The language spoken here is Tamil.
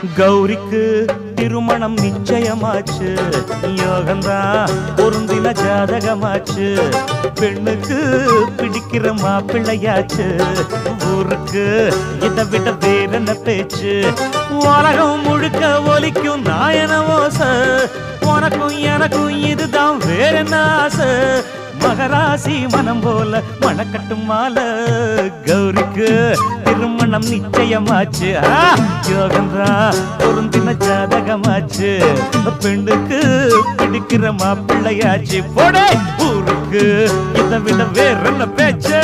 கௌரிக்கு திருமணம் நிச்சயமாச்சு, யோகந்தான் பொருந்தின ஜாதகமாச்சு. பெண்ணுக்கு பிடிக்கிற மாப்பிள்ளையாச்சு, ஊருக்கு இதை விட வேற என்ன பேச்சு. உலகம் முழுக்க ஒலிக்கும் நாயன ஓசை, உனக்கும் எனக்கும் இதுதான் வேற என்ன ஆசை. மகராசி மனம் போல மணக்கட்டும் மாலை, கௌரிக்கு திருமணம் நிச்சயமாச்சு, யோகந்தா பொருந்தின ஜாதகமாச்சு. பெண்ணுக்கு பிடிக்கிற மாப்பிள்ளையாச்சு, போடே ஊருக்கு இதை விட வேற என்ன பேச்சு.